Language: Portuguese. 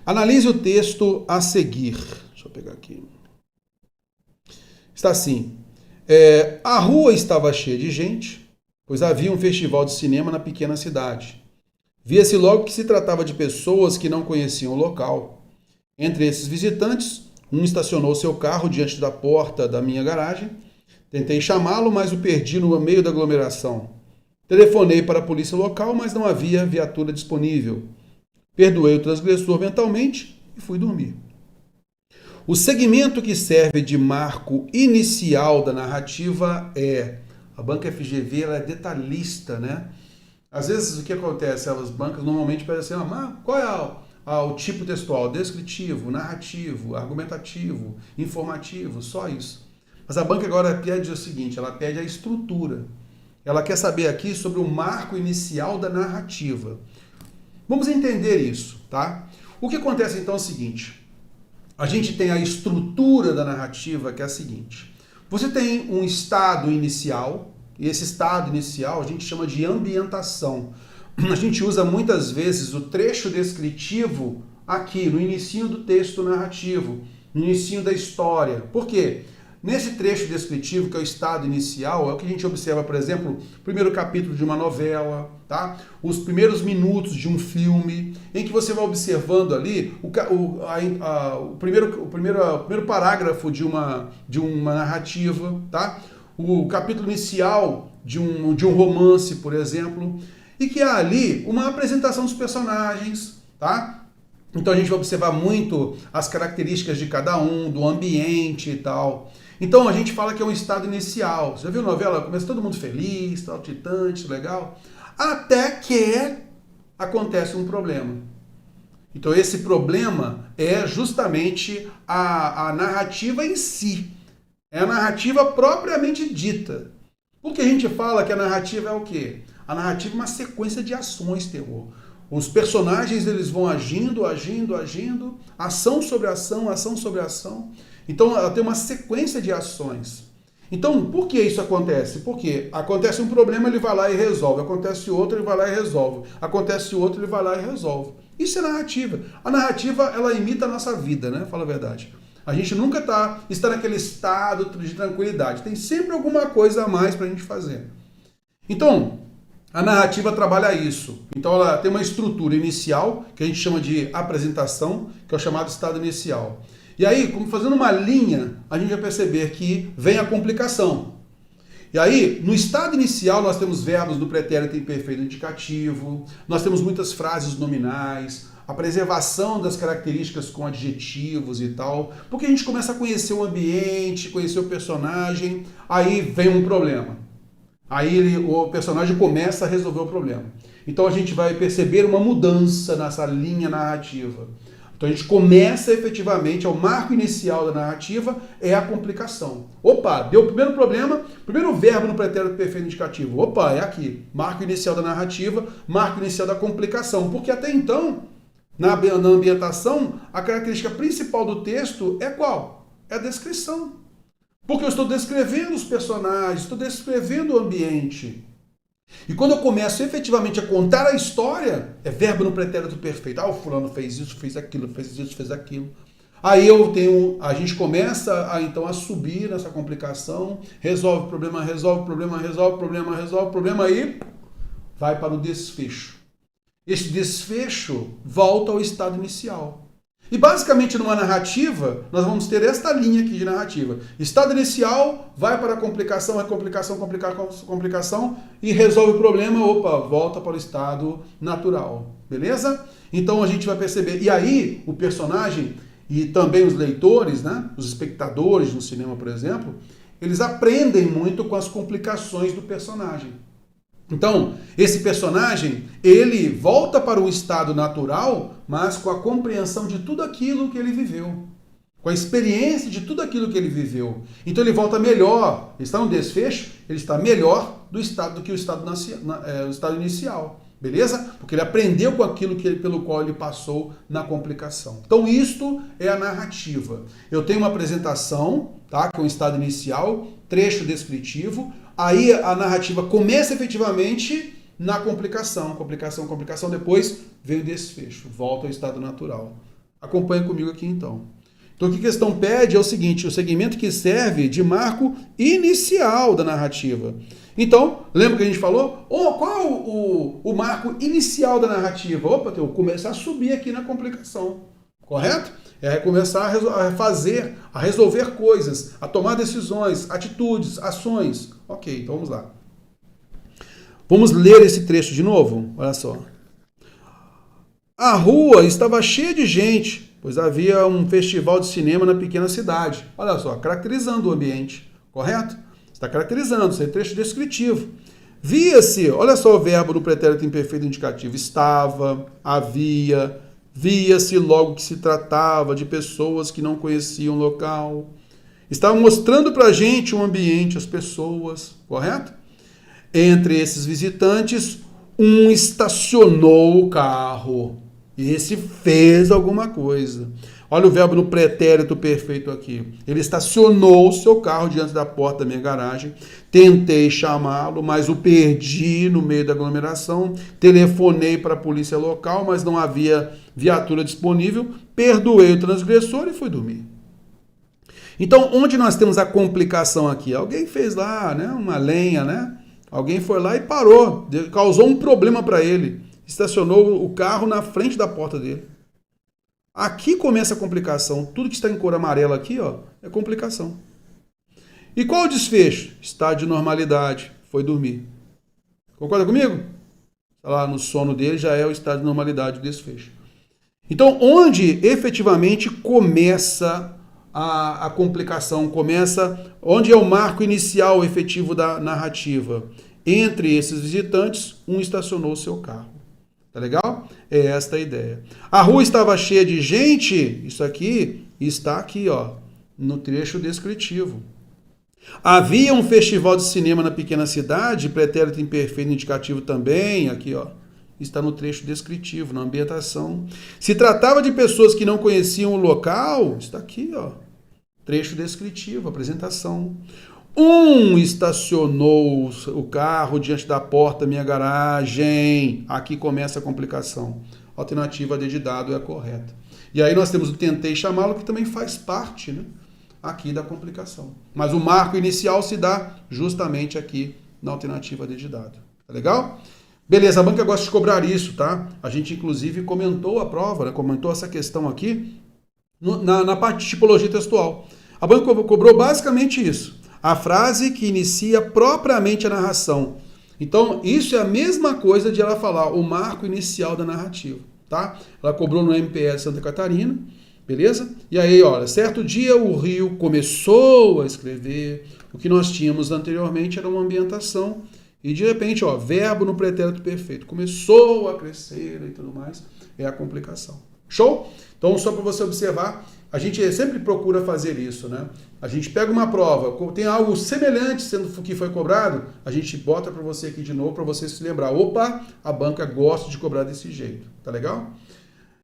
Analise o texto a seguir. Deixa eu pegar aqui. Está assim. A rua estava cheia de gente, pois havia um festival de cinema na pequena cidade. Via-se logo que se tratava de pessoas que não conheciam o local. Entre esses visitantes, um estacionou seu carro diante da porta da minha garagem. Tentei chamá-lo, mas o perdi no meio da aglomeração. Telefonei para a polícia local, mas não havia viatura disponível. Perdoei o transgressor mentalmente e fui dormir. O segmento que serve de marco inicial da narrativa é... A banca FGV ela é detalhista, né? Às vezes o que acontece? As bancas normalmente pedem assim, qual é o tipo textual? Descritivo, narrativo, argumentativo, informativo, só isso. Mas a banca agora pede o seguinte, ela pede a estrutura. Ela quer saber aqui sobre o marco inicial da narrativa. Vamos entender isso, tá? O que acontece então é o seguinte, a gente tem a estrutura da narrativa que é a seguinte, você tem um estado inicial, e esse estado inicial a gente chama de ambientação. A gente usa muitas vezes o trecho descritivo aqui, no inicinho do texto narrativo, no inicinho da história. Por quê? Nesse trecho descritivo, que é o estado inicial, é o que a gente observa, por exemplo, o primeiro capítulo de uma novela, tá? Os primeiros minutos de um filme, em que você vai observando ali o primeiro parágrafo de uma narrativa, tá? O capítulo inicial de um romance, por exemplo, e que há ali uma apresentação dos personagens, tá? Então a gente vai observar muito as características de cada um, do ambiente e tal. Então a gente fala que é um estado inicial. Você já viu a novela? Começa todo mundo feliz, tal, titante, legal. Até que acontece um problema. Então esse problema é justamente a narrativa em si. É a narrativa propriamente dita. Porque a gente fala que a narrativa é o quê? A narrativa é uma sequência de ações, terror. Os personagens eles vão agindo, ação sobre ação, ação sobre ação. Então ela tem uma sequência de ações. Então por que isso acontece? Porque acontece um problema, ele vai lá e resolve. Acontece outro, ele vai lá e resolve. Acontece outro, ele vai lá e resolve. Isso é narrativa. A narrativa ela imita a nossa vida, né? Fala a verdade. A gente nunca está naquele estado de tranquilidade. Tem sempre alguma coisa a mais para a gente fazer. Então, a narrativa trabalha isso. Então, ela tem uma estrutura inicial, que a gente chama de apresentação, que é o chamado estado inicial. E aí, como fazendo uma linha, a gente vai perceber que vem a complicação. E aí, no estado inicial, nós temos verbos do pretérito imperfeito indicativo, nós temos muitas frases nominais, a preservação das características com adjetivos e tal, porque a gente começa a conhecer o ambiente, conhecer o personagem, aí vem um problema. Aí o personagem começa a resolver o problema. Então a gente vai perceber uma mudança nessa linha narrativa. Então a gente começa efetivamente, o marco inicial da narrativa é a complicação. Opa, deu o primeiro problema, primeiro verbo no pretérito perfeito indicativo. Opa, é aqui. Marco inicial da narrativa, marco inicial da complicação. Porque até então, na ambientação, a característica principal do texto é qual? É a descrição. Porque eu estou descrevendo os personagens, estou descrevendo o ambiente. E quando eu começo efetivamente a contar a história, é verbo no pretérito perfeito. O fulano fez isso, fez aquilo, fez isso, fez aquilo. Aí a gente começa então a subir nessa complicação, resolve o problema, resolve o problema, resolve o problema, resolve o problema, aí vai para o desfecho. Esse desfecho volta ao estado inicial. E basicamente numa narrativa, nós vamos ter esta linha aqui de narrativa. Estado inicial, vai para a complicação, recomplicação, complicação e resolve o problema, volta para o estado natural. Beleza? Então a gente vai perceber. E aí o personagem e também os leitores, né, os espectadores no cinema, por exemplo, eles aprendem muito com as complicações do personagem. Então, esse personagem, ele volta para o estado natural, mas com a compreensão de tudo aquilo que ele viveu. Com a experiência de tudo aquilo que ele viveu. Então ele volta melhor, ele está no desfecho, ele está melhor do que o estado inicial. Beleza? Porque ele aprendeu com aquilo pelo qual ele passou na complicação. Então isto é a narrativa. Eu tenho uma apresentação, tá, com o estado inicial, trecho descritivo, aí a narrativa começa efetivamente na complicação, complicação, depois vem o desfecho, volta ao estado natural. Acompanhe comigo aqui então. Então, o que a questão pede é o seguinte: o segmento que serve de marco inicial da narrativa. Então, lembra que a gente falou? Qual é o marco inicial da narrativa? Opa, eu começar a subir aqui na complicação. Correto? É começar a resolver coisas, a tomar decisões, atitudes, ações. Ok, então vamos lá. Vamos ler esse trecho de novo? Olha só. A rua estava cheia de gente, pois havia um festival de cinema na pequena cidade. Olha só, caracterizando o ambiente, correto? Está caracterizando, isso é trecho descritivo. Via-se, olha só o verbo no pretérito imperfeito indicativo, estava, havia, via-se logo que se tratava de pessoas que não conheciam o local. Estava mostrando para a gente o ambiente, as pessoas, correto? Entre esses visitantes, um estacionou o carro. Esse fez alguma coisa. Olha o verbo no pretérito perfeito aqui. Ele estacionou o seu carro diante da porta da minha garagem. Tentei chamá-lo, mas o perdi no meio da aglomeração. Telefonei para a polícia local, mas não havia viatura disponível. Perdoei o transgressor e fui dormir. Então, onde nós temos a complicação aqui? Alguém fez lá, né, uma lenha, né? Alguém foi lá e parou, causou um problema para ele. Estacionou o carro na frente da porta dele. Aqui começa a complicação. Tudo que está em cor amarela aqui, ó, é complicação. E qual o desfecho? Estado de normalidade. Foi dormir. Concorda comigo? Está lá no sono dele, já é o estado de normalidade, o desfecho. Então, onde efetivamente começa a complicação, onde é o marco inicial efetivo da narrativa? Entre esses visitantes, um estacionou o seu carro. Tá legal? É esta a ideia. A rua estava cheia de gente, isso aqui está aqui, ó, no trecho descritivo. Havia um festival de cinema na pequena cidade, pretérito imperfeito indicativo também, aqui, ó, está no trecho descritivo, na ambientação. Se tratava de pessoas que não conheciam o local, está aqui, ó, trecho descritivo, apresentação. Um estacionou o carro diante da porta da minha garagem. Aqui começa a complicação. A alternativa D de dado é a correta. E aí nós temos o tentei chamá-lo, que também faz parte, né, aqui da complicação. Mas o marco inicial se dá justamente aqui na alternativa D de dado. Tá legal? Beleza, a banca gosta de cobrar isso, tá? A gente, inclusive, comentou a prova, né, comentou essa questão aqui na parte de tipologia textual. A banca cobrou basicamente isso. A frase que inicia propriamente a narração. Então, isso é a mesma coisa de ela falar o marco inicial da narrativa, tá? Ela cobrou no MPE de Santa Catarina, beleza? E aí, olha, certo dia o Rio começou a escrever. O que nós tínhamos anteriormente era uma ambientação. E, de repente, ó, verbo no pretérito perfeito. Começou a crescer e tudo mais. É a complicação. Show? Então, só para você observar, a gente sempre procura fazer isso, né? A gente pega uma prova, tem algo semelhante sendo que foi cobrado, a gente bota para você aqui de novo, para você se lembrar. Opa, a banca gosta de cobrar desse jeito. Tá legal?